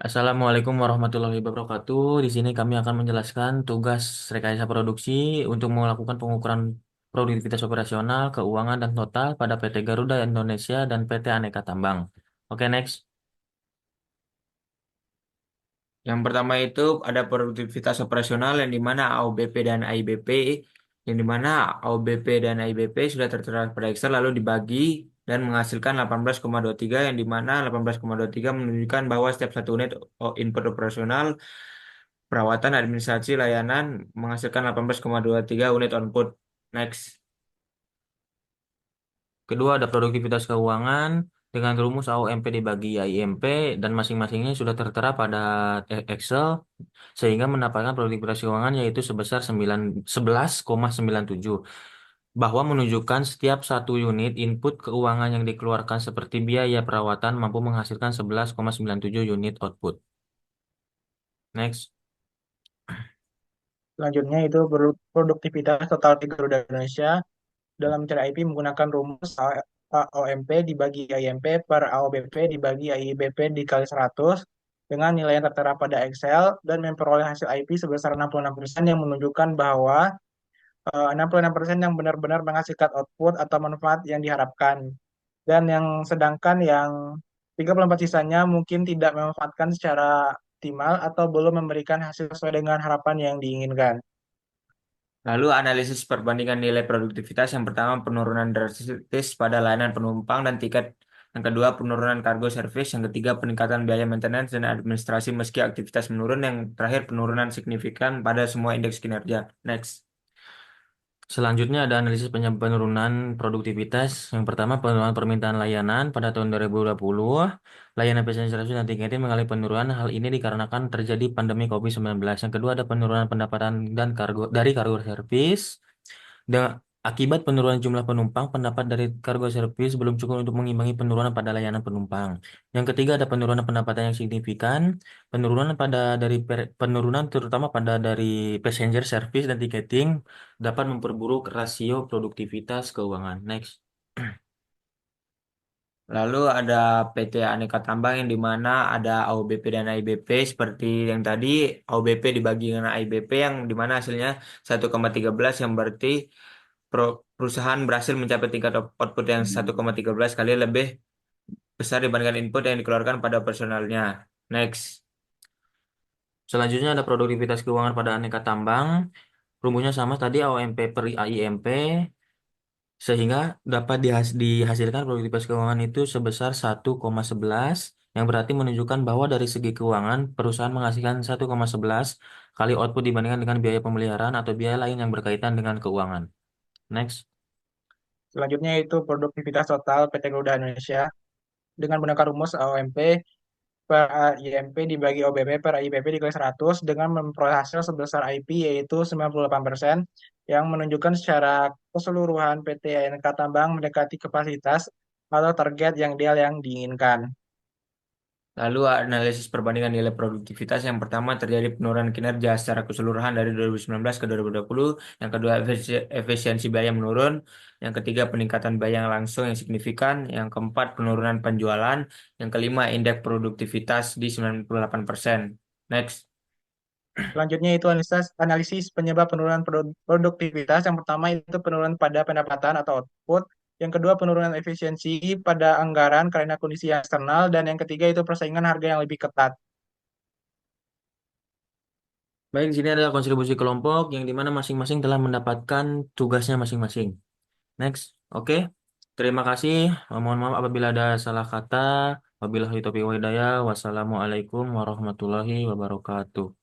Assalamualaikum warahmatullahi wabarakatuh. Di sini kami akan menjelaskan tugas rekayasa produksi untuk melakukan pengukuran produktivitas operasional, keuangan, dan total pada PT Garuda Indonesia dan PT Aneka Tambang. Oke, next. Yang pertama itu ada produktivitas operasional yang dimana AOBP dan AIBP, yang dimana AOBP dan AIBP sudah tertera pada Excel lalu dibagi dan menghasilkan 18,23, yang dimana 18,23 menunjukkan bahwa setiap satu unit input operasional perawatan administrasi layanan menghasilkan 18,23 unit output. Next. Kedua, ada produktivitas keuangan dengan rumus AOMP dibagi AIMP dan masing-masingnya sudah tertera pada Excel sehingga mendapatkan produktivitas keuangan yaitu sebesar 11,97 bahwa menunjukkan setiap satu unit input keuangan yang dikeluarkan seperti biaya perawatan mampu menghasilkan 11,97 unit output. Next. Selanjutnya itu produktivitas total di Garuda Indonesia dalam mencari IP menggunakan rumus AOMP dibagi IMP per AOBP dibagi IIBP dikali 100 dengan nilai yang tertera pada Excel dan memperoleh hasil IP sebesar 66% yang menunjukkan bahwa 66% yang benar-benar menghasilkan output atau manfaat yang diharapkan. Dan yang sedangkan yang 34 sisanya mungkin tidak memanfaatkan secara optimal atau belum memberikan hasil sesuai dengan harapan yang diinginkan. Lalu analisis perbandingan nilai produktivitas, yang pertama penurunan drastis pada layanan penumpang dan tiket, yang kedua penurunan kargo service, yang ketiga peningkatan biaya maintenance dan administrasi meski aktivitas menurun, yang terakhir penurunan signifikan pada semua indeks kinerja. Next. Selanjutnya ada analisis penurunan produktivitas. Yang pertama, penurunan permintaan layanan pada tahun 2020. Layanan pesan service dan tiketing mengalami penurunan. Hal ini dikarenakan terjadi pandemi COVID-19. Yang kedua, ada penurunan pendapatan dan kargo service. Akibat penurunan jumlah penumpang, pendapat dari kargo service belum cukup untuk mengimbangi penurunan pada layanan penumpang. Yang ketiga, ada penurunan pendapatan yang signifikan. Penurunan terutama pada dari passenger service dan tiketing dapat memperburuk rasio produktivitas keuangan. Next. Lalu ada PT Aneka Tambang yang dimana ada AOBP dan AIBP seperti yang tadi. AOBP dibagi dengan AIBP yang dimana hasilnya 1,13, yang berarti perusahaan berhasil mencapai tingkat output yang 1,13 kali lebih besar dibandingkan input yang dikeluarkan pada personalnya. Next. Selanjutnya ada produktivitas keuangan pada aneka tambang. Rumusnya sama tadi AOMP per AIMP sehingga dapat dihasilkan produktivitas keuangan itu sebesar 1,11 yang berarti menunjukkan bahwa dari segi keuangan perusahaan menghasilkan 1,11 kali output dibandingkan dengan biaya pemeliharaan atau biaya lain yang berkaitan dengan keuangan. Next. Selanjutnya itu produktivitas total PT Garuda Indonesia dengan menggunakan rumus AOMP per IMP dibagi OBP per IPP dikali 100 dengan memperoleh hasil sebesar IP yaitu 98% yang menunjukkan secara keseluruhan PT ANK Tambang mendekati kapasitas atau target yang ideal yang diinginkan. Lalu analisis perbandingan nilai produktivitas, yang pertama terjadi penurunan kinerja secara keseluruhan dari 2019 ke 2020, yang kedua efisiensi biaya menurun, yang ketiga peningkatan biaya yang langsung yang signifikan, yang keempat penurunan penjualan, yang kelima indeks produktivitas di 98%. Next. Selanjutnya itu analisis penyebab penurunan produktivitas. Yang pertama itu penurunan pada pendapatan atau output. Yang kedua penurunan efisiensi pada anggaran karena kondisi eksternal. Dan yang ketiga itu persaingan harga yang lebih ketat. Baik, di sini adalah kontribusi kelompok yang dimana masing-masing telah mendapatkan tugasnya masing-masing. Next. Oke. Terima kasih. Mohon maaf apabila ada salah kata. Wabillahi taufiq wal hidayah. Wassalamualaikum warahmatullahi wabarakatuh.